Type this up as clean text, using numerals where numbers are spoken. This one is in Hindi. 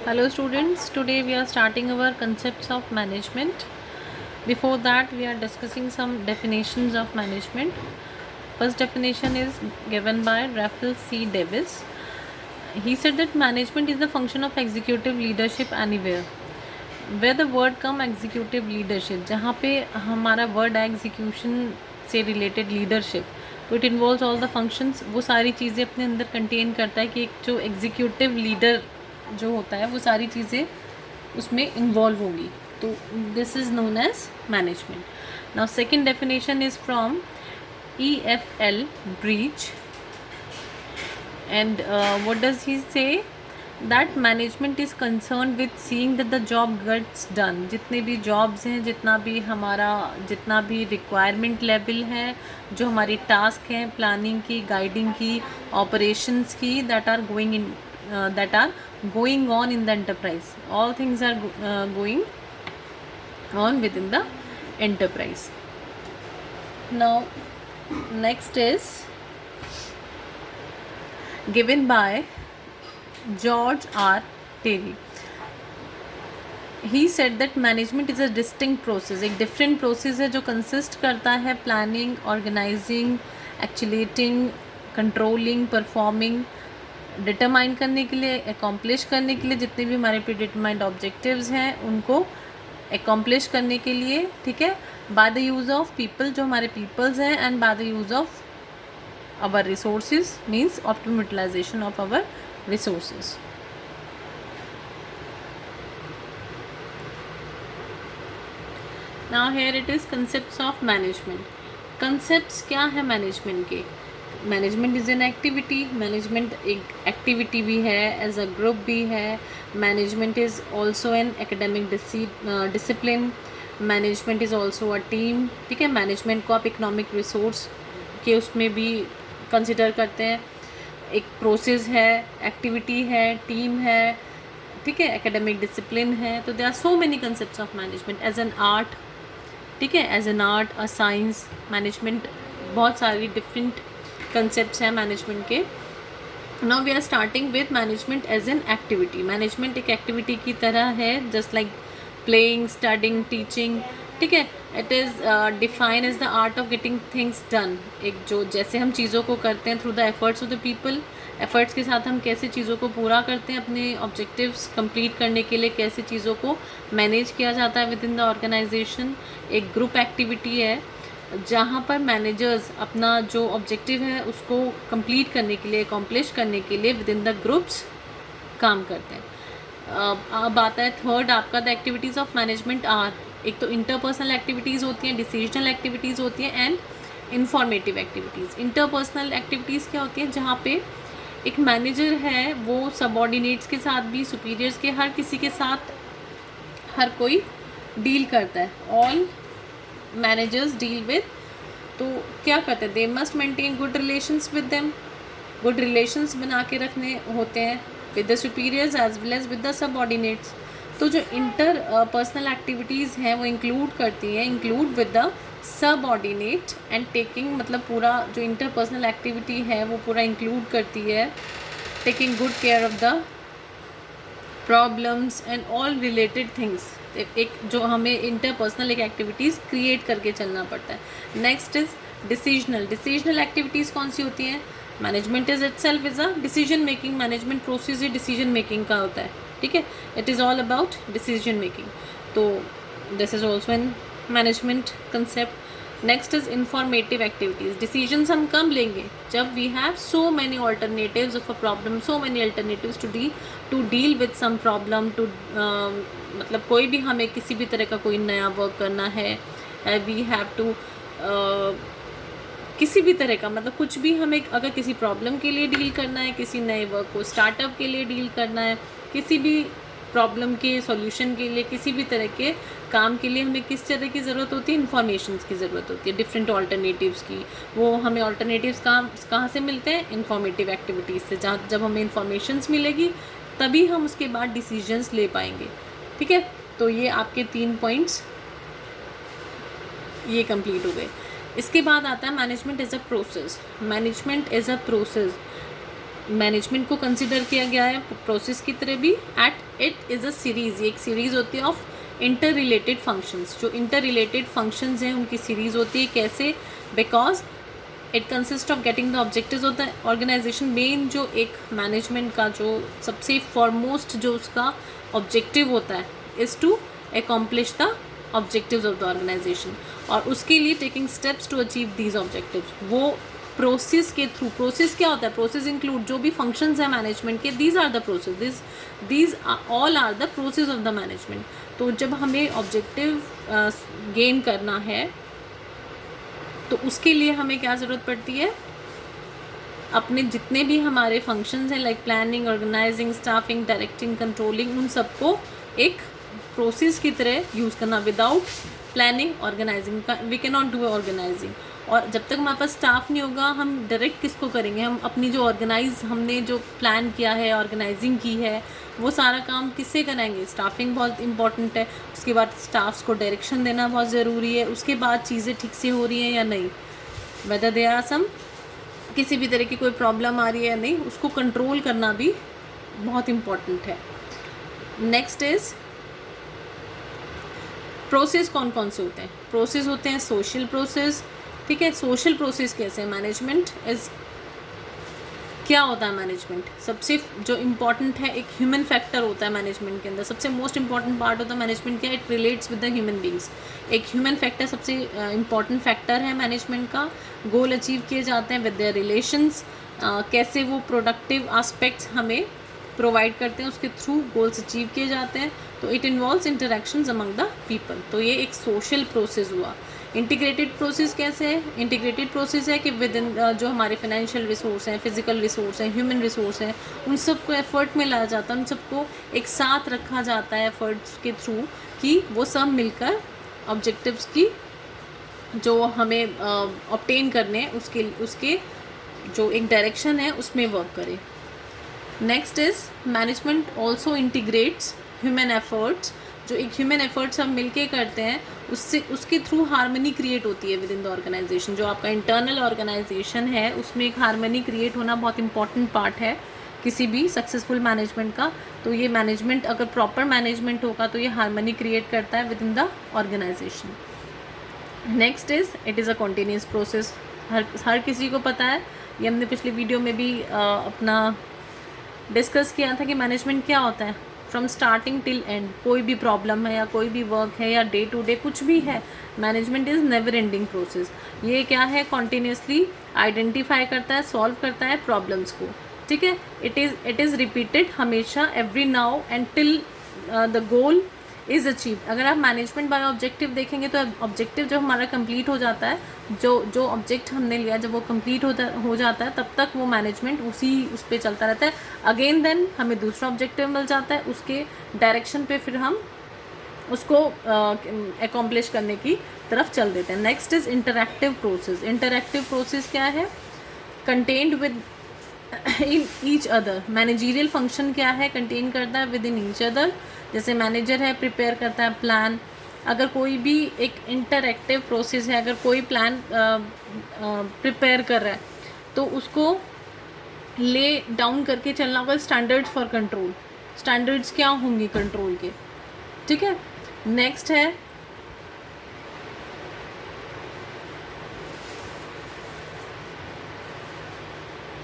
Hello students, today we are starting our concepts of management. Before that we are discussing some definitions of management. First definition is given by Rafael C. Davis. He said that management is the function of executive leadership anywhere. Where the word come executive leadership, जहाँ पे हमारा word है execution से related leadership, तो it involves all the functions. वो सारी चीज़ें अपने अंदर contain करता है कि एक जो executive leader जो होता है वो सारी चीज़ें उसमें इन्वॉल्व होगी. तो this is known as management. Now second definition is from EFL Breach, and what does he say? That management is concerned with seeing that the job gets done. जितने भी जॉब्स हैं, जितना भी रिक्वायरमेंट लेवल है, जो हमारी टास्क हैं प्लानिंग की, गाइडिंग की, ऑपरेशंस की, that are going on in the enterprise. All things are going on within the enterprise. Now next is given by George R. Terry. He said that management is a distinct process. एक different process है जो consist करता है planning, organizing, actuating, controlling, performing, determine करने के लिए, अकॉम्प्लिश करने के लिए, जितने भी हमारे प्रीडिटरमाइंड ऑब्जेक्टिव्स हैं उनको अकॉम्प्लिश करने के लिए, ठीक है, by the use of people, जो हमारे पीपल्स हैं, and by the use of our resources, means optimum utilisation of our resources. Now here it is concepts of management. Concepts क्या है मैनेजमेंट के? Management is an activity. Management एक एक्टिविटी भी है, एज अ ग्रुप भी है. Management is also an academic discipline. Management is also a team. ठीक है, मैनेजमेंट को आप इकोनॉमिक रिसोर्स के उसमें भी कंसिडर करते हैं. एक प्रोसेस है, एक्टिविटी है, टीम है, ठीक है, एकेडमिक डिसिप्लिन है. तो there are so many concepts of management. As an art, ठीक है, as an art, a science, management बहुत सारी डिफरेंट कंसेप्ट्स हैं मैनेजमेंट के. Now we are starting with management as an activity. Management एक एक्टिविटी की तरह है, just like playing, studying, teaching. ठीक है, it is define as the art of getting things done. एक जो जैसे हम चीज़ों को करते हैं through the efforts of the people, efforts के साथ हम कैसे चीज़ों को पूरा करते हैं, अपने ऑब्जेक्टिव्स कंप्लीट करने के लिए कैसे चीज़ों को मैनेज किया जाता है विद इन द ऑर्गेनाइजेशन. एक ग्रुप एक्टिविटी है जहाँ पर मैनेजर्स अपना जो ऑब्जेक्टिव है उसको कंप्लीट करने के लिए, अकॉम्प्लिश करने के लिए विद इन द ग्रुप्स काम करते हैं. अब आता है थर्ड आपका, the activities of management are. एक तो इंटरपर्सनल एक्टिविटीज़ होती हैं, डिसीजनल एक्टिविटीज़ होती हैं, and informative activities. Interpersonal activities क्या होती हैं? जहाँ पे एक मैनेजर है वो सबऑर्डिनेट्स के साथ भी, सुपीरियर्स के, हर किसी के साथ हर कोई डील करता है. All managers deal with. तो क्या करते हैं? They must maintain good relations with them. Good relations बना के रखने होते हैं with the superiors as well as with the subordinates. तो जो इंटर पर्सनल एक्टिविटीज़ हैं वो इंक्लूड करती हैं, include with the subordinate and taking, मतलब पूरा जो इंटर पर्सनल एक्टिविटी है वो पूरा इंक्लूड करती है taking good care of the problems and all related things. एक जो हमें इंटरपर्सनल एक एक्टिविटीज़ क्रिएट करके चलना पड़ता है. Next is decisional. Decisional activities कौन सी होती हैं? Management is itself is a decision making. Management process ही डिसीजन मेकिंग का होता है. ठीक है, it is all about decision making. तो this is also an management concept. Next is informative activities. Decisions हम कब लेंगे? जब we have so many alternatives of a problem, so many alternatives to deal with some problem, to मतलब कोई भी हमें किसी भी तरह का कोई नया वर्क करना है, वी हैव टू किसी भी तरह का, मतलब कुछ भी हमें अगर किसी प्रॉब्लम के लिए डील करना है, किसी नए वर्क को स्टार्टअप के लिए डील करना है, किसी भी प्रॉब्लम के सॉल्यूशन के लिए, किसी भी तरह के काम के लिए हमें किस तरह की ज़रूरत होती है? इन्फॉर्मेशंस की ज़रूरत होती है, डिफरेंट ऑल्टरनेटिव्स की. वो हमें ऑल्टरनेटिव्स कहाँ से मिलते हैं? इन्फॉर्मेटिव एक्टिविटीज़ से. जहाँ जब हमें इन्फॉर्मेशंस मिलेगी तभी हम उसके बाद डिसीजंस ले पाएंगे. ठीक है, तो ये आपके 3 पॉइंट्स ये कंप्लीट हो गए. इसके बाद आता है management as a process. Management as a process management को कंसिडर किया गया है प्रोसेस की तरह भी। At it is a series, ये एक सीरीज़ होती है ऑफ इंटर रिलेटेड फंक्शंस। जो इंटर रिलेटेड फंक्शंस हैं उनकी सीरीज़ होती है। कैसे? Because it consist of getting the objectives होता है। ऑर्गेनाइजेशन मेन जो एक मैनेजमेंट का जो सबसे फॉरमोस्ट जो उसका ऑब्जेक्टिव होता है is to accomplish the objectives of the organisation, और उसके लिए taking steps to achieve these objectives. वो प्रोसेस के थ्रू, प्रोसेस क्या होता है? प्रोसेस इंक्लूड जो भी फंक्शंस हैं मैनेजमेंट के, these are the process, these all are the process of the management. तो जब हमें ऑब्जेक्टिव गेन करना है तो उसके लिए हमें क्या ज़रूरत पड़ती है? अपने जितने भी हमारे फंक्शंस हैं like planning, organising, staffing, directing, controlling, उन सबको एक प्रोसेस की तरह यूज़ करना। विदाउट प्लानिंग ऑर्गेनाइजिंग का we can not do organising. और जब तक हमारे पास स्टाफ नहीं होगा हम डायरेक्ट किसको करेंगे? हम अपनी जो हमने जो प्लान किया है, ऑर्गेनाइजिंग की है, वो सारा काम किससे कराएंगे? स्टाफिंग बहुत इंपॉर्टेंट है। उसके बाद स्टाफ्स को डायरेक्शन देना बहुत ज़रूरी है। उसके बाद चीज़ें ठीक से हो रही हैं या नहीं, वेदर देयर आर सम किसी भी तरह की कोई प्रॉब्लम आ रही है या नहीं, उसको कंट्रोल करना भी बहुत इम्पॉर्टेंट है। Next is process. कौन कौन से होते हैं? प्रोसेस होते हैं सोशल प्रोसेस, ठीक है। सोशल प्रोसेस कैसे है? मैनेजमेंट इज़ क्या होता है? मैनेजमेंट सबसे जो इम्पॉर्टेंट है, एक ह्यूमन फैक्टर होता है मैनेजमेंट के अंदर। सबसे मोस्ट इंपॉर्टेंट पार्ट होता है मैनेजमेंट क्या? It relates with the human beings. एक ह्यूमन फैक्टर सबसे इम्पॉर्टेंट फैक्टर है मैनेजमेंट का। गोल अचीव किए जाते हैं विद देयर रिलेशंस। कैसे वो प्रोडक्टिव आस्पेक्ट्स हमें प्रोवाइड करते हैं, उसके थ्रू गोल्स अचीव किए जाते हैं। तो it involves interactions among the people. तो ये एक सोशल प्रोसेस हुआ। इंटीग्रेटेड प्रोसेस कैसे है? इंटीग्रेटेड प्रोसेस है कि विद इन जो हमारे फाइनेंशियल रिसोर्स हैं, फिजिकल रिसोर्स हैं, ह्यूमन रिसोर्स हैं, उन सबको एफर्ट में लाया जाता है, उन सबको एक साथ रखा जाता है एफर्ट्स के थ्रू कि वो सब मिलकर ऑब्जेक्टिव्स की जो हमें ऑब्टेन करने हैं उसके जो एक डायरेक्शन है उसमें वर्क करें। Next is management also integrates human efforts. जो एक ह्यूमन एफर्ट्स हम मिलके करते हैं उससे उसके थ्रू हार्मनी क्रिएट होती है विद इन द ऑर्गेनाइजेशन। जो आपका इंटरनल ऑर्गेनाइजेशन है उसमें एक हार्मनी क्रिएट होना बहुत इंपॉर्टेंट पार्ट है किसी भी सक्सेसफुल मैनेजमेंट का। तो ये मैनेजमेंट अगर प्रॉपर मैनेजमेंट होगा तो ये हार्मनी क्रिएट करता है within the organisation. Next is it is a continuous process. हर किसी को पता है, ये हमने पिछली वीडियो में भी अपना डिस्कस किया था कि मैनेजमेंट क्या होता है। फ्रॉम स्टार्टिंग टिल एंड कोई भी प्रॉब्लम है या कोई भी वर्क है या डे टू डे कुछ भी है, management is never ending process. ये क्या है? कॉन्टीन्यूसली आइडेंटिफाई करता है, सॉल्व करता है प्रॉब्लम्स को, ठीक है। इट इज़ रिपीटेड हमेशा, every now and till the goal is achieve. अगर आप मैनेजमेंट बाय ऑब्जेक्टिव देखेंगे तो ऑब्जेक्टिव जब हमारा कंप्लीट हो जाता है, जो ऑब्जेक्ट हमने लिया जब वो कंप्लीट हो जाता है तब तक वो मैनेजमेंट उस पर चलता रहता है। अगेन देन हमें दूसरा ऑब्जेक्टिव मिल जाता है, उसके डायरेक्शन पे फिर हम उसको एकम्प्लिश करने की तरफ चल देते हैं। Next is interactive process. Interactive process क्या है? Contained with in each other. Managerial function क्या है? कंटेन करता है विद इन ईच अदर। जैसे मैनेजर है प्रिपेयर करता है प्लान। अगर कोई भी एक इंटरएक्टिव प्रोसेस है, अगर कोई प्लान प्रिपेयर कर रहा है तो उसको ले डाउन करके चलना होगा स्टैंडर्ड्स फॉर कंट्रोल। स्टैंडर्ड्स क्या होंगी कंट्रोल के, ठीक है। नेक्स्ट है